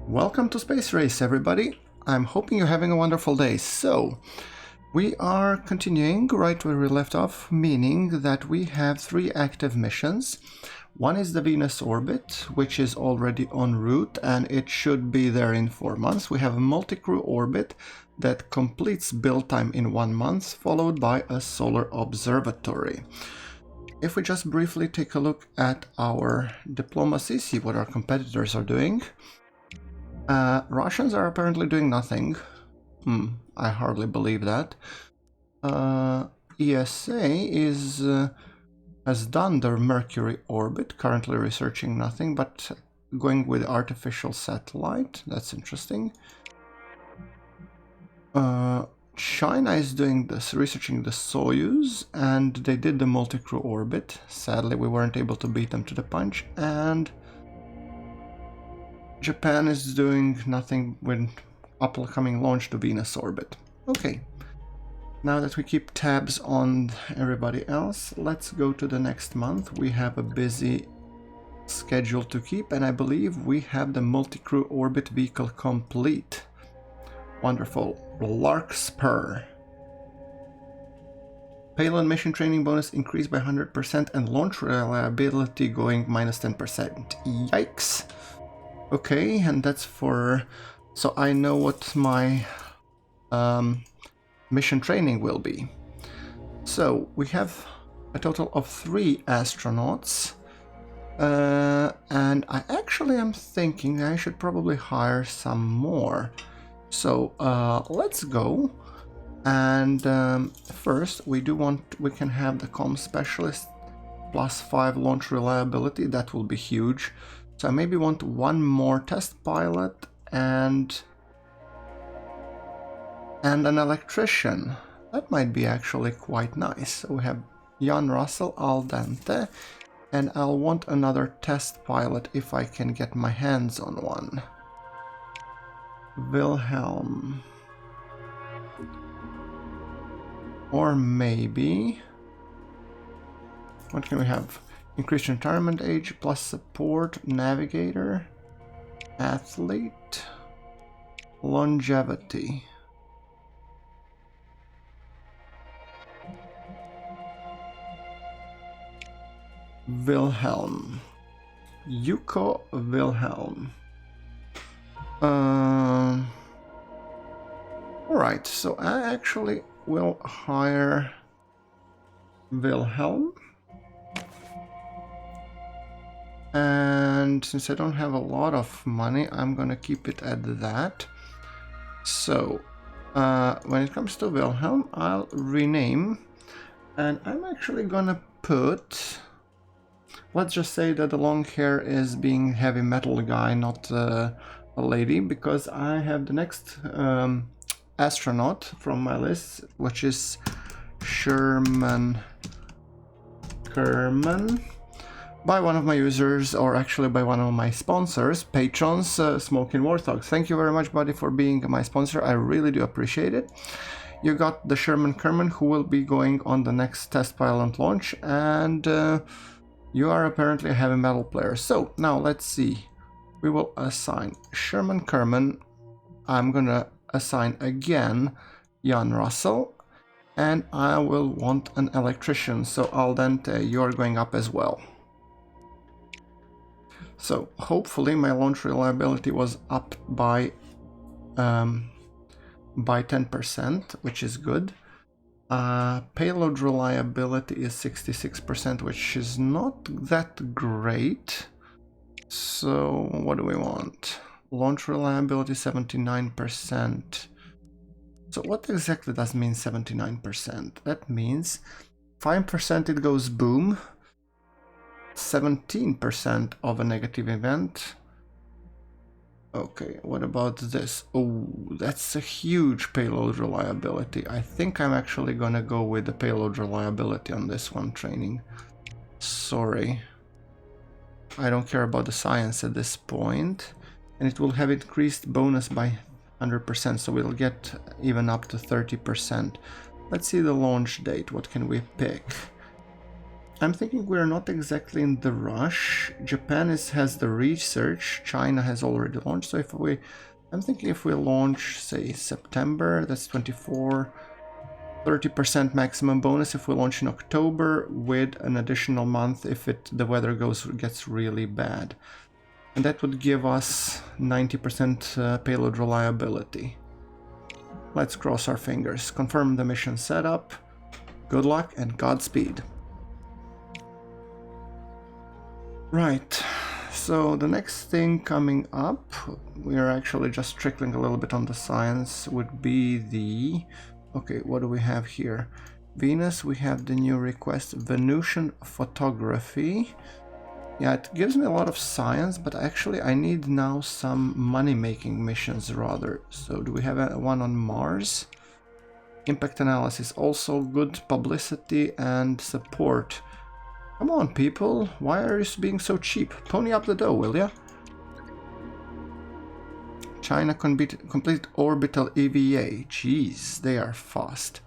Welcome to Space Race, everybody. I'm hoping you're having a wonderful day. So, we are continuing right where we left off, meaning that we have 3 active missions. One is the Venus orbit, which is already en route, and it should be there in 4 months. We have a multi-crew orbit that completes build time in 1 month, followed by a solar observatory. If we just briefly take a look at our diplomacy, see what our competitors are doing. Russians are apparently doing nothing. I hardly believe that. ESA has done their Mercury orbit, currently researching nothing, but going with artificial satellite. That's interesting. China is doing this, researching the Soyuz, and they did the multi-crew orbit. Sadly, we weren't able to beat them to the punch, and Japan is doing nothing with upcoming launch to Venus orbit. Okay, now that we keep tabs on everybody else, let's go to the next month. We have a busy schedule to keep, and I believe we have the multi-crew orbit vehicle complete. Wonderful. Larkspur. Payload mission training bonus increased by 100% and launch reliability going minus 10%. Yikes. Okay, and that's for... So I know what my mission training will be. So we have a total of 3 astronauts. And I actually am thinking I should probably hire some more. So let's go. And first we can have the comm specialist plus 5 launch reliability. That will be huge. So I maybe want 1 more test pilot and an electrician. That might be actually quite nice. So we have Jan Russell al dente, and I'll want another test pilot if I can get my hands on one. Wilhelm. Or maybe... What can we have? Increased retirement age, plus support, navigator, athlete, longevity. Wilhelm. Yuko Wilhelm. Alright, so I actually will hire Wilhelm. And since I don't have a lot of money, I'm gonna keep it at that. So, when it comes to Wilhelm, I'll rename, and I'm actually gonna put... Let's just say that the long hair is being heavy metal guy, not a lady, because I have the next astronaut from my list, which is Sherman Kerman, by one of my users, or actually by one of my sponsors, patrons, Smoking Warthog. Thank you very much, buddy, for being my sponsor. I really do appreciate it. You got the Sherman Kerman, who will be going on the next test pilot launch, and you are apparently a heavy metal player. So now let's see. We will assign Sherman Kerman. I'm gonna assign again Jan Russell, and I will want an electrician. So al dente, you are going up as well. So hopefully my launch reliability was up by 10%, which is good. Payload reliability is 66%, which is not that great. So what do we want? Launch reliability 79%. So what exactly does mean 79%? That means 5% it goes boom, 17% of a negative event. Okay, what about this? Oh, that's a huge payload reliability. I think I'm actually gonna go with the payload reliability on this one training. Sorry. I don't care about the science at this point. And it will have increased bonus by 100%, so we'll get even up to 30%. Let's see the launch date. What can we pick? I'm thinking we're not exactly in the rush. Japan has the research, China has already launched, so I'm thinking if we launch, say, September, that's 24, 30% maximum bonus if we launch in October with an additional month if the weather gets really bad. And that would give us 90% payload reliability. Let's cross our fingers. Confirm the mission setup. Good luck and Godspeed. Right, so the next thing coming up, we are actually just trickling a little bit on the science, would be the... Okay, what do we have here? Venus, we have the new request, Venusian photography. Yeah, it gives me a lot of science, but actually I need now some money-making missions rather. So do we have one on Mars? Impact analysis, also good publicity and support. Come on, people, why are you being so cheap? Pony up the dough, will ya? China complete orbital EVA. Jeez, they are fast.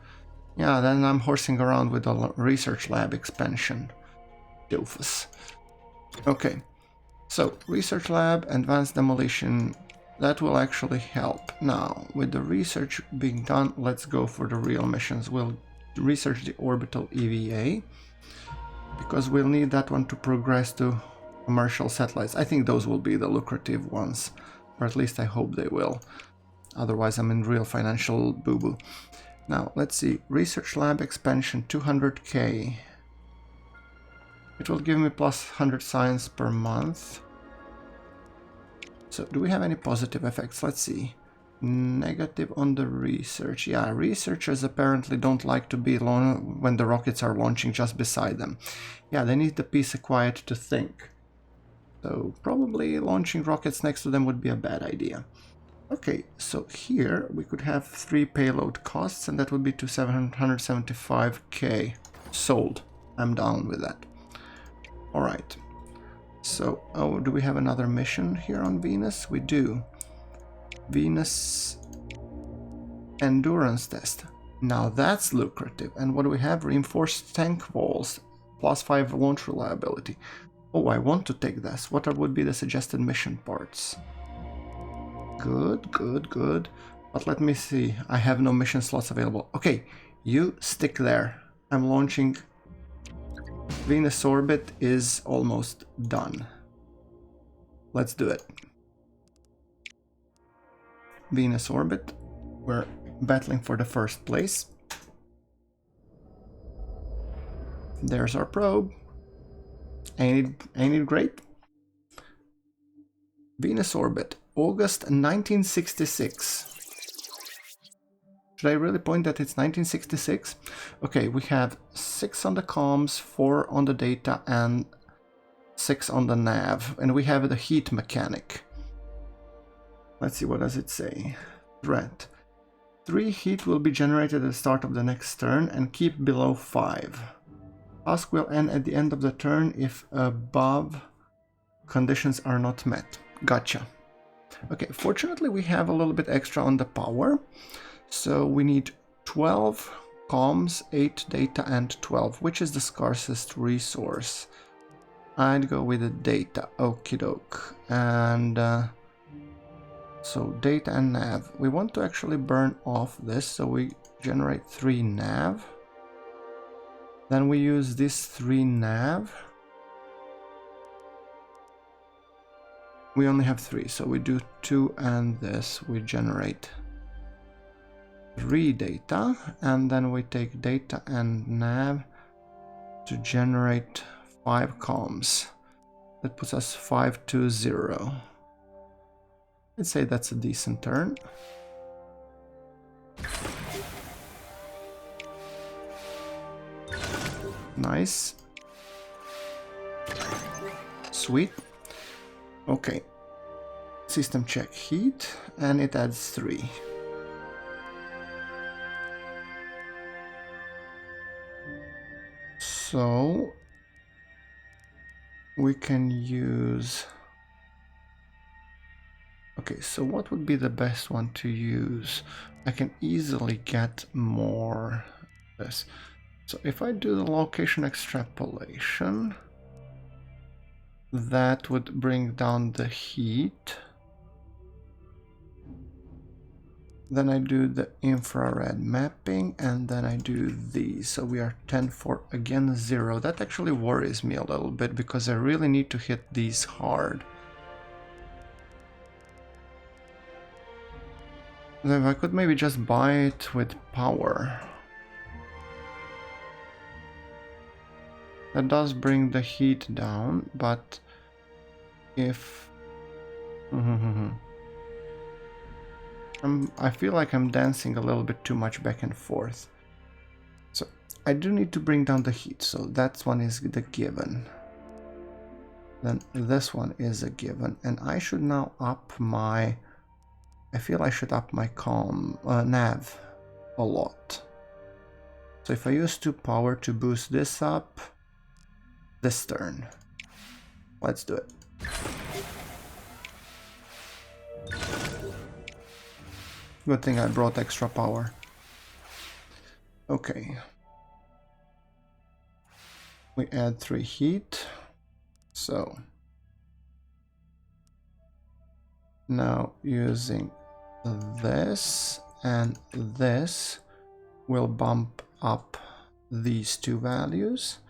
Yeah, then I'm horsing around with the research lab expansion. Doofus. Okay, so research lab, advanced demolition, that will actually help. Now, with the research being done, let's go for the real missions. We'll research the orbital EVA, because we'll need that one to progress to commercial satellites. I think those will be the lucrative ones, or at least I hope they will. Otherwise, I'm in real financial boo-boo. Now, let's see. Research lab expansion, 200k. It will give me plus 100 science per month. So, do we have any positive effects? Let's see. Negative on the research. Yeah, researchers apparently don't like to be alone when the rockets are launching just beside them. Yeah, they need the peace of quiet to think. So probably launching rockets next to them would be a bad idea. Okay, so here we could have 3 payload costs, and that would be to 775k. Sold. I'm down with that. Alright. So, oh, do we have another mission here on Venus? We do. Venus endurance test. Now that's lucrative. And what do we have? Reinforced tank walls. Plus 5 launch reliability. Oh, I want to take this. What would be the suggested mission parts? Good, good, good. But let me see. I have no mission slots available. Okay, you stick there. I'm launching. Venus orbit is almost done. Let's do it. Venus orbit. We're battling for the first place. There's our probe. Ain't it great? Venus orbit, August 1966. Should I really point that it's 1966? Okay, we have 6 on the comms, 4 on the data, and 6 on the nav. And we have the heat mechanic. Let's see, what does it say? Threat. 3 heat will be generated at the start of the next turn and keep below 5. Task will end at the end of the turn if above conditions are not met. Gotcha. Okay, fortunately we have a little bit extra on the power. So we need 12 comms, 8 data, and 12. Which is the scarcest resource? I'd go with the data. Okie doke. And so data and nav. We want to actually burn off this, so we generate 3 nav. Then we use this 3 nav. We only have 3, so we do 2 and this. We generate 3 data, and then we take data and nav to generate 5 comms. That puts us 520. I'd say that's a decent turn. Nice. Sweet. Okay. System check heat, and it adds 3. So we can use... Okay, so what would be the best one to use? I can easily get more this. So if I do the location extrapolation, that would bring down the heat. Then I do the infrared mapping, and then I do these. So we are 10 for, again, 0. That actually worries me a little bit, because I really need to hit these hard. Then I could maybe just buy it with power. That does bring the heat down, but if... I feel like I'm dancing a little bit too much back and forth. So I do need to bring down the heat, so that one is the given. Then this one is a given, and I should now up my... I feel I should up my nav a lot. So if I use 2 power to boost this up, this turn. Let's do it. Good thing I brought extra power. Okay. We add 3 heat. So now using this and this will bump up these 2 values,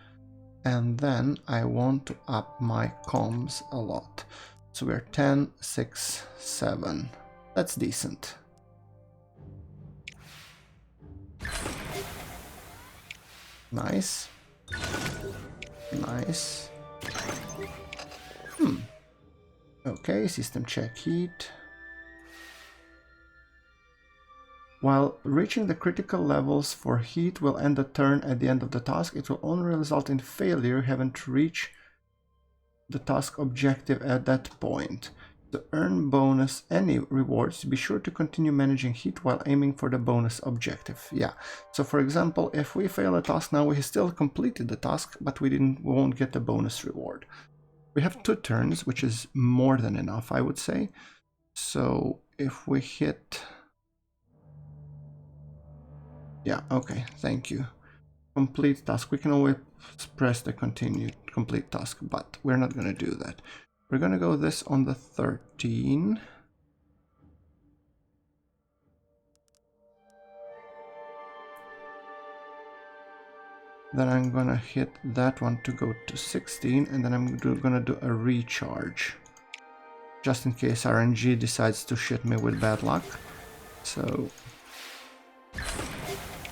and then I want to up my comms a lot. So we're 10, 6, 7. That's decent. Nice. Nice. Okay, system check heat. While reaching the critical levels for heat will end the turn at the end of the task, it will only result in failure having to reach the task objective at that point. To earn bonus any rewards, be sure to continue managing heat while aiming for the bonus objective. Yeah, so for example, if we fail a task now, we still completed the task, but we won't get the bonus reward. We have 2 turns, which is more than enough, I would say. So if we hit... Yeah, okay, thank you. Complete task. We can always press the continue complete task, but we're not going to do that. We're going to go this on the 13. Then I'm going to hit that one to go to 16, and then I'm going to do a recharge. Just in case RNG decides to shit me with bad luck. So...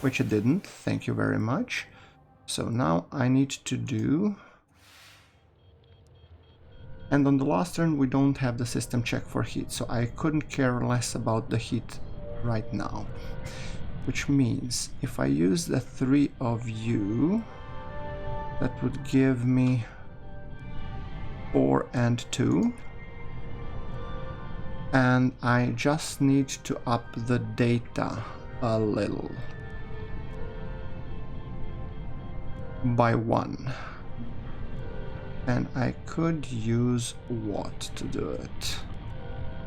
which it didn't, thank you very much. So now I need to do... And on the last turn we don't have the system check for heat, so I couldn't care less about the heat right now. Which means if I use the 3 of you, that would give me 4 and 2. And I just need to up the data a little. By 1. And I could use what to do it?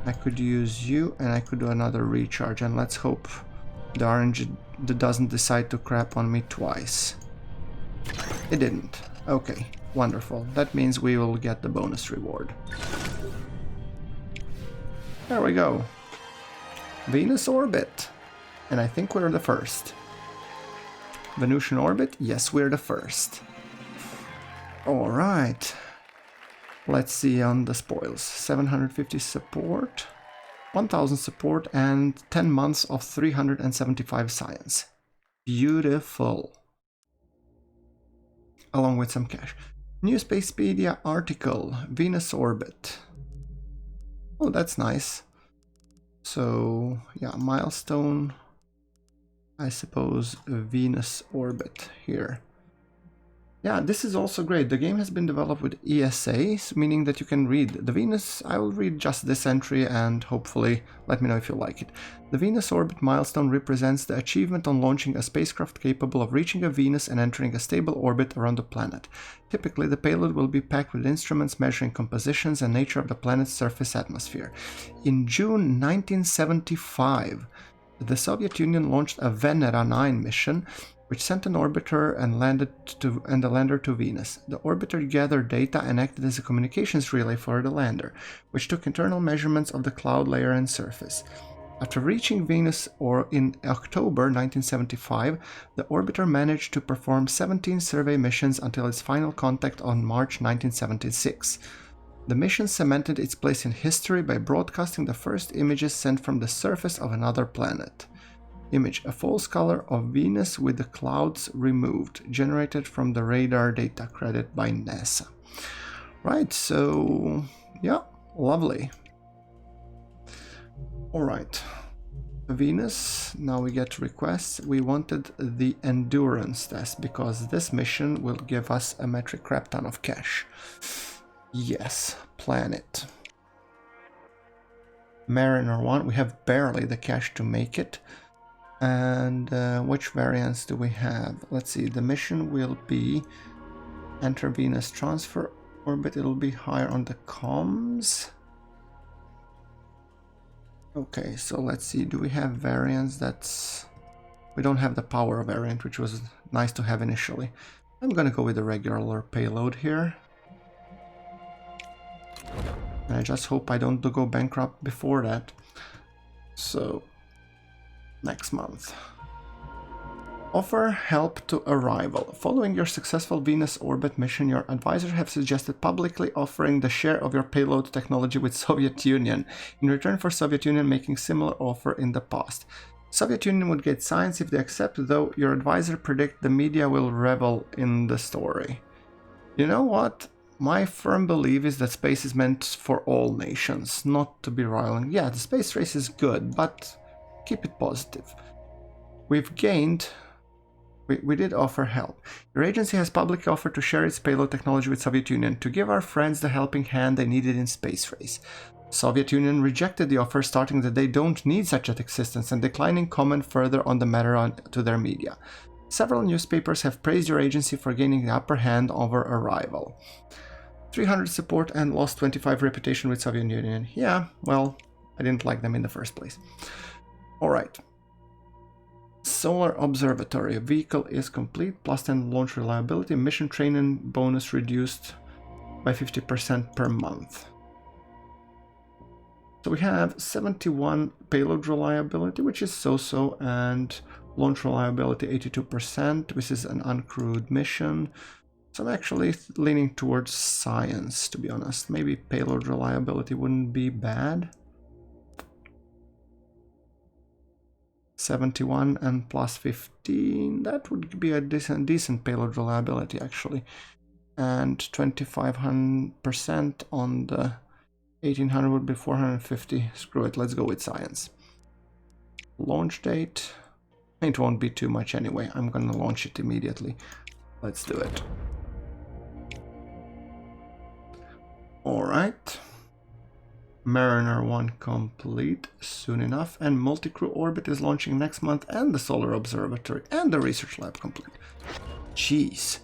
I could use you, and I could do another recharge, and let's hope the RNG doesn't decide to crap on me twice. It didn't. Okay, wonderful. That means we will get the bonus reward. There we go. Venus orbit. And I think we're the first. Venusian orbit? Yes, we're the first. Alright. Let's see on the spoils. 750 support, 1000 support, and 10 months of 375 science. Beautiful. Along with some cash. New Spacepedia article. Venus orbit. Oh, that's nice. So, yeah, milestone. I suppose Venus orbit here. Yeah, this is also great. The game has been developed with ESA, meaning that you can read the Venus. I will read just this entry and hopefully let me know if you like it. The Venus orbit milestone represents the achievement on launching a spacecraft capable of reaching a Venus and entering a stable orbit around the planet. Typically, the payload will be packed with instruments measuring compositions and nature of the planet's surface atmosphere. In June 1975, the Soviet Union launched a Venera 9 mission, which sent an orbiter and the lander to Venus. The orbiter gathered data and acted as a communications relay for the lander, which took internal measurements of the cloud layer and surface. After reaching Venus in October 1975, the orbiter managed to perform 17 survey missions until its final contact on March 1976. The mission cemented its place in history by broadcasting the first images sent from the surface of another planet. Image: a false color of Venus with the clouds removed, generated from the radar data, credited by NASA. Right, so yeah, lovely. Alright, Venus, now we get requests. We wanted the endurance test because this mission will give us a metric crap ton of cash. Yes, planet. Mariner 1, we have barely the cash to make it. And which variants do we have? Let's see, the mission will be enter Venus transfer orbit. It'll be higher on the comms. Okay, so let's see, do we have variants that's... We don't have the power variant, which was nice to have initially. I'm gonna go with the regular payload here. And I just hope I don't go bankrupt before that. So... next month. Offer help to arrival. Following your successful Venus orbit mission, your advisors have suggested publicly offering the share of your payload technology with Soviet Union in return for Soviet Union making similar offer in the past. Soviet Union would get science if they accept, though your advisor predict the media will revel in the story. You know what? My firm belief is that space is meant for all nations, not to be rivaling. Yeah, the space race is good, but keep it positive. We've gained... We did offer help. Your agency has publicly offered to share its payload technology with Soviet Union to give our friends the helping hand they needed in space race. Soviet Union rejected the offer, stating that they don't need such an assistance and declining comment further on the matter to their media. Several newspapers have praised your agency for gaining the upper hand over a rival. 300 support and lost 25 reputation with Soviet Union. Yeah, well, I didn't like them in the first place. Alright. Solar Observatory. Vehicle is complete. Plus 10 launch reliability. Mission training bonus reduced by 50% per month. So we have 71 payload reliability, which is so-so, and launch reliability 82%. This is an uncrewed mission. So I'm actually leaning towards science, to be honest. Maybe payload reliability wouldn't be bad. 71 and plus 15, that would be a decent payload reliability actually. And 25% on the 1800 would be 450. Screw it, let's go with science. Launch date, it won't be too much anyway. I'm gonna launch it immediately. Let's do it. Alright. Mariner 1 complete soon enough, and multi-crew orbit is launching next month, and the Solar Observatory and the Research Lab complete. Jeez.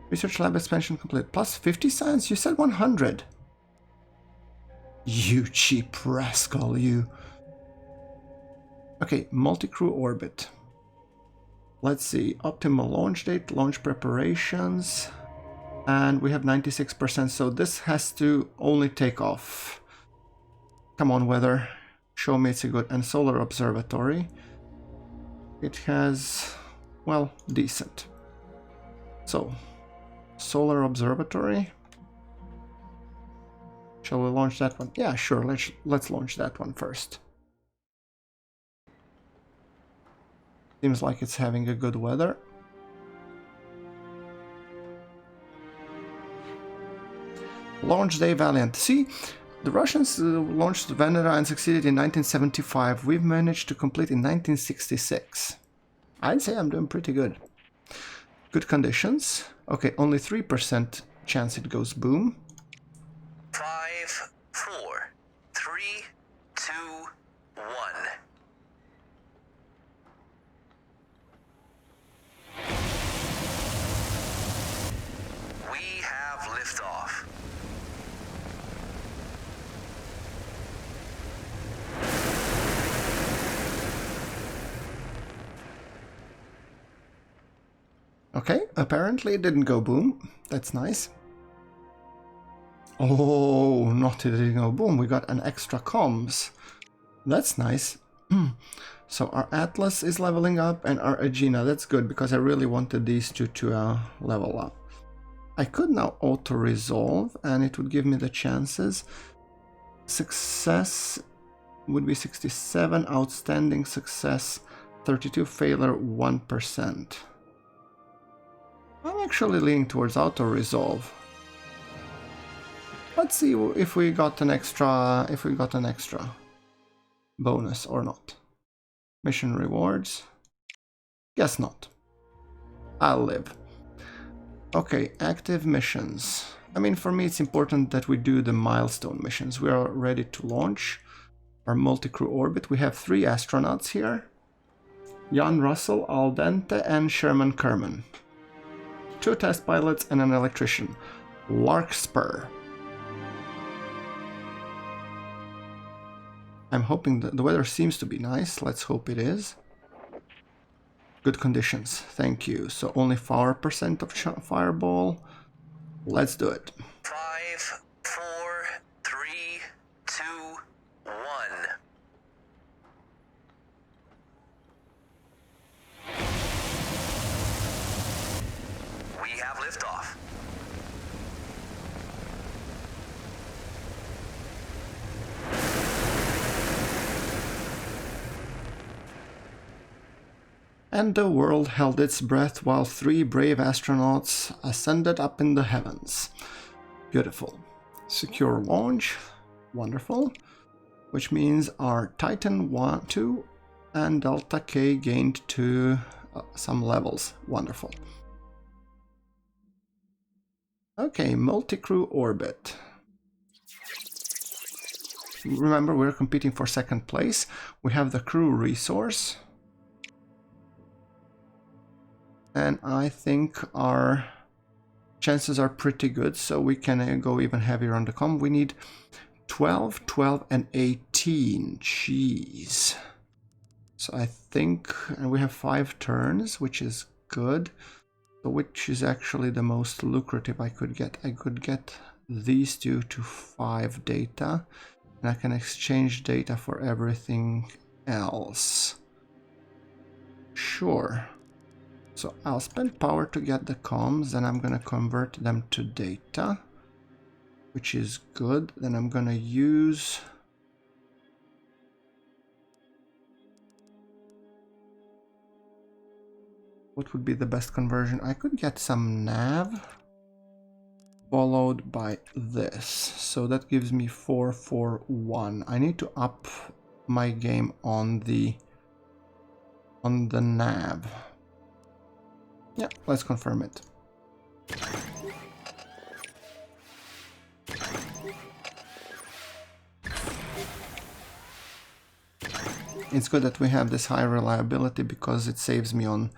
Research Lab expansion complete. Plus 50 science? You said 100. You cheap rascal, you. Okay, multi-crew orbit. Let's see. Optimal launch date, launch preparations. And we have 96%, so this has to only take off. Come on, weather. Show me it's a good. And Solar Observatory. It has, well, decent. So, Solar Observatory. Shall we launch that one? Yeah, sure. Let's launch that one first. Seems like it's having a good weather. Launch Day Valiant. See, the Russians launched Venera and succeeded in 1975. We've managed to complete in 1966. I'd say I'm doing pretty good. Good conditions. Okay, only 3% chance it goes boom. 5, 4, 3, 2, 1. We have liftoff. Okay, apparently it didn't go boom. That's nice. Oh, not it didn't go boom. We got an extra comms. That's nice. So our Atlas is leveling up and our Aegina. That's good because I really wanted these two to level up. I could now auto-resolve and it would give me the chances. Success would be 67, outstanding success 32, failure 1%. I'm actually leaning towards auto-resolve. Let's see if we got an extra bonus or not. Mission rewards. Guess not. I'll live. Okay, active missions. I mean, for me it's important that we do the milestone missions. We are ready to launch our multi-crew orbit. We have 3 astronauts here. Jan Russell, Al Dente, and Sherman Kerman. 2 test pilots and an electrician. Larkspur. I'm hoping that the weather seems to be nice. Let's hope it is. Good conditions. Thank you. So only 4% of fireball. Let's do it. 5, 4, 3, 2, 1. We have liftoff. And the world held its breath while 3 brave astronauts ascended up in the heavens. Beautiful. Secure launch. Wonderful. Which means our Titan 1, 2 and Delta K gained to some levels. Wonderful. Okay, multi-crew orbit. Remember, we're competing for 2nd place. We have the crew resource. And I think our chances are pretty good, so we can go even heavier on the comm. We need 12, 12, and 18. Jeez. So I think, and we have 5 turns, which is good. So which is actually the most lucrative I could get? I could get these 2 to 5 data, and I can exchange data for everything else. Sure. So I'll spend power to get the comms, then I'm gonna convert them to data, which is good. Then I'm gonna use what would be the best conversion? I could get some nav followed by this. So that gives me 4, 4, 1. I need to up my game on the nav. Yeah, let's confirm it. It's good that we have this high reliability because it saves me on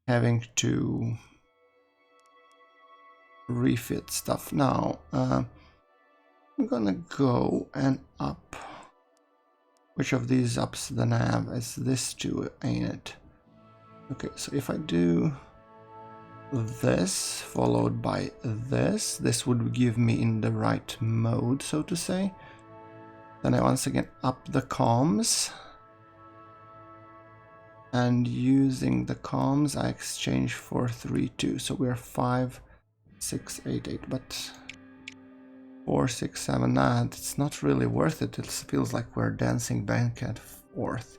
having to refit stuff. Now, I'm gonna go and up. Which of these ups the nav? It's this 2, ain't it? Okay, so if I do this followed by this, this would give me in the right mode, so to say. Then I once again up the comms. And using the comms, I exchange for 3, 2. So we're 5, 6, 8, 8. But 4, 6, 7. Nah, it's not really worth it. It feels like we're dancing back and forth.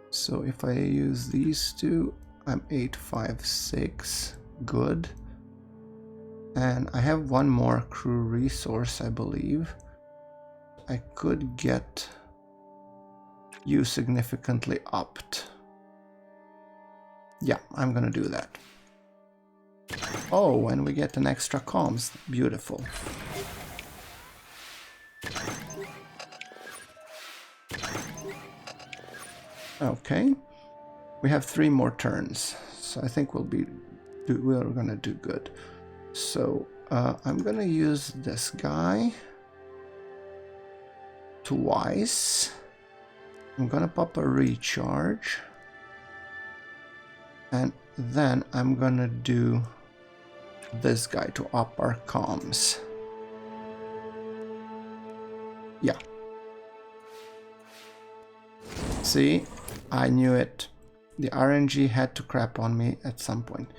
So if I use these 2, I'm 8, 5, 6. Good. And I have 1 more crew resource, I believe. I could get you significantly upped. Yeah, I'm gonna do that. Oh, and we get an extra comms. Beautiful. Okay. We have 3 more turns. So I think we're gonna do good. So I'm gonna use this guy twice. I'm gonna pop a recharge. And then I'm gonna do this guy to up our comms. Yeah. See, I knew it. The RNG had to crap on me at some point.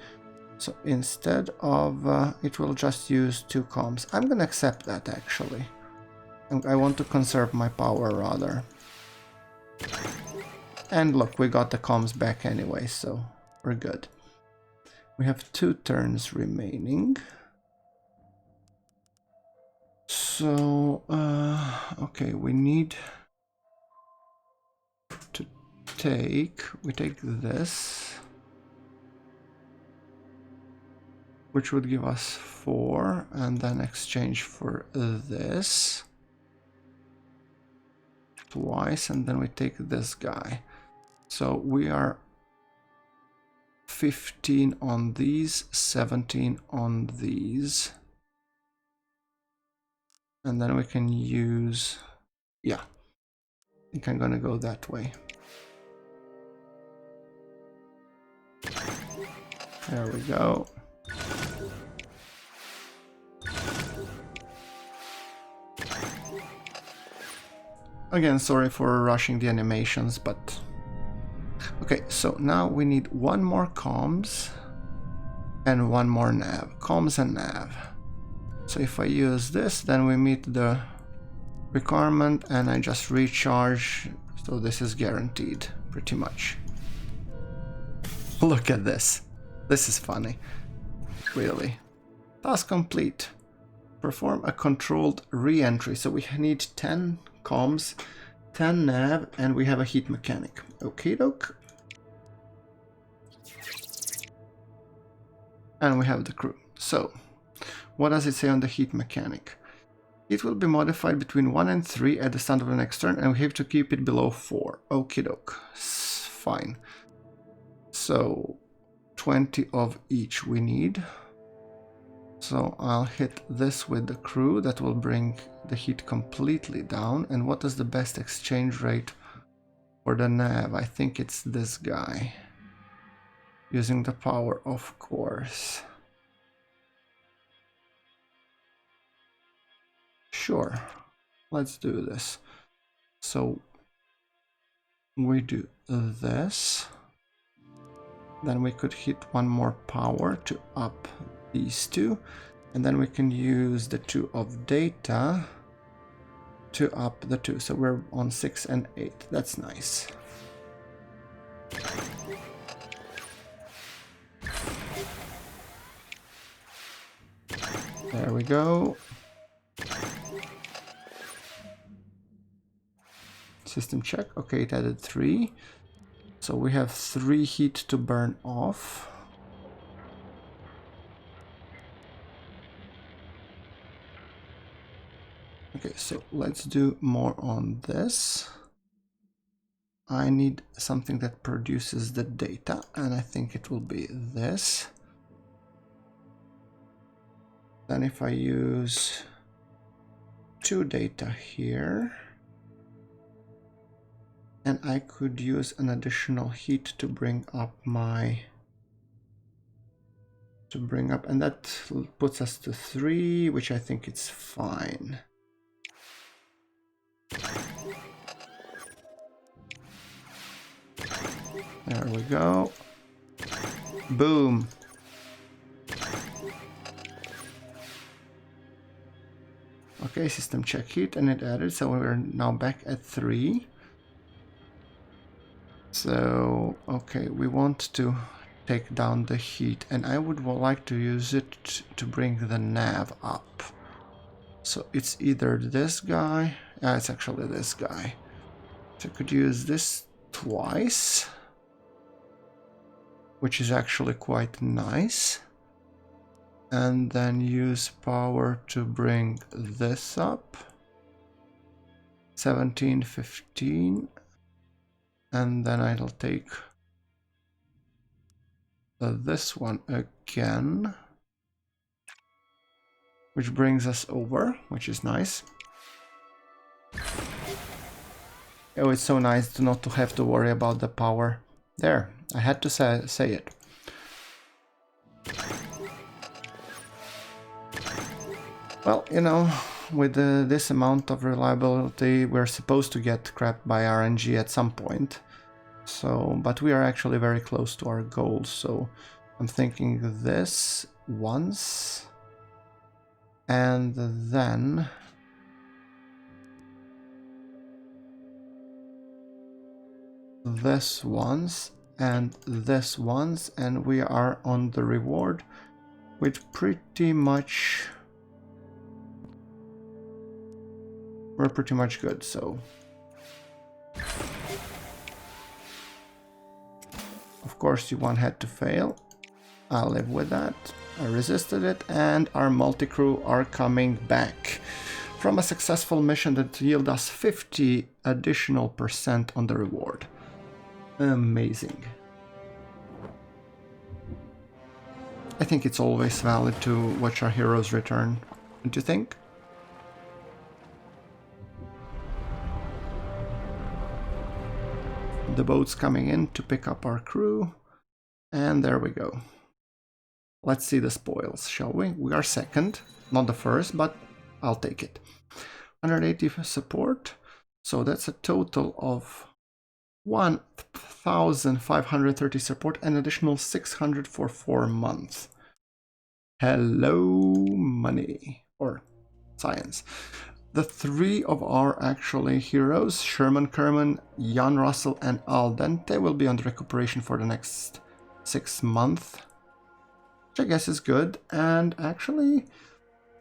So instead of, it will just use 2 comms. I'm gonna accept that actually. I want to conserve my power rather. And look, we got the comms back anyway, so we're good. We have 2 turns remaining. So, okay, we need to we take this, which would give us 4, and then exchange for this twice, and then we take this guy. So we are 15 on these, 17 on these. And then we can use, yeah, I think I'm gonna go that way. There we go. Again, sorry for rushing the animations, but... Okay, so now we need 1 more comms and 1 more nav. Comms and nav. So if I use this, then we meet the requirement and I just recharge. So this is guaranteed, pretty much. Look at this. This is funny. Really. Task complete. Perform a controlled re-entry. So we need 10 comms, 10 nav, and we have a heat mechanic. Okay, doke. And we have the crew. So, what does it say on the heat mechanic? It will be modified between 1 and 3 at the start of the next turn, and we have to keep it below 4. Okie doke. Fine. So, 20 of each we need. So I'll hit this with the crew. That will bring the heat completely down. And what is the best exchange rate for the nav? I think it's this guy. Using the power, of course. Sure, let's do this. So we do this. Then we could hit 1 more power to up these 2. And then we can use the 2 of data to up the 2. So we're on 6 and 8. That's nice. There we go. System check. Okay, it added 3. So we have 3 heat to burn off. Okay, so let's do more on this. I need something that produces the data, and I think it will be this. Then if I use 2 data here, and I could use an additional heat to bring up my... and that puts us to 3, which I think it's fine. There we go. Boom. Okay, system check heat, and it added, so we're now back at 3. So, okay, we want to take down the heat, and I would like to use it to bring the nav up. So it's either this guy, it's actually this guy. So I could use this twice, which is actually quite nice. And then use power to bring this up. 17, 15. And then I'll take this one again, which brings us over, which is nice. Oh, it's so nice not to have to worry about the power. There, I had to say it. Well, you know, with this amount of reliability, we're supposed to get crapped by RNG at some point. So, but we are actually very close to our goal, so I'm thinking this once, and then this once, and this once, and we are on the reward, which pretty much... we're pretty much good, so... Of course, you one had to fail. I'll live with that. I resisted it, and our multi-crew are coming back from a successful mission that yielded us 50 additional % on the reward. Amazing. I think it's always valid to watch our heroes return, don't you think? The boat's coming in to pick up our crew, and there we go. Let's see the spoils, shall we? We are second, not the first, but I'll take it. 180 support, so that's a total of 1,530 support, and additional 600 for 4 months. Hello, money, or science. The 3 of our actually heroes, Sherman Kerman, Jan Russell, and Al Dente, will be on recuperation for the next 6 months, which I guess is good. And actually,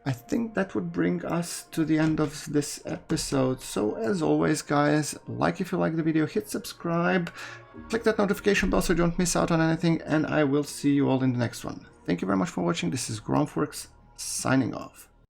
I think that would bring us to the end of this episode. So as always, guys, like if you like the video, hit subscribe, click that notification bell so you don't miss out on anything, and I will see you all in the next one. Thank you very much for watching. This is GrunfWorks signing off.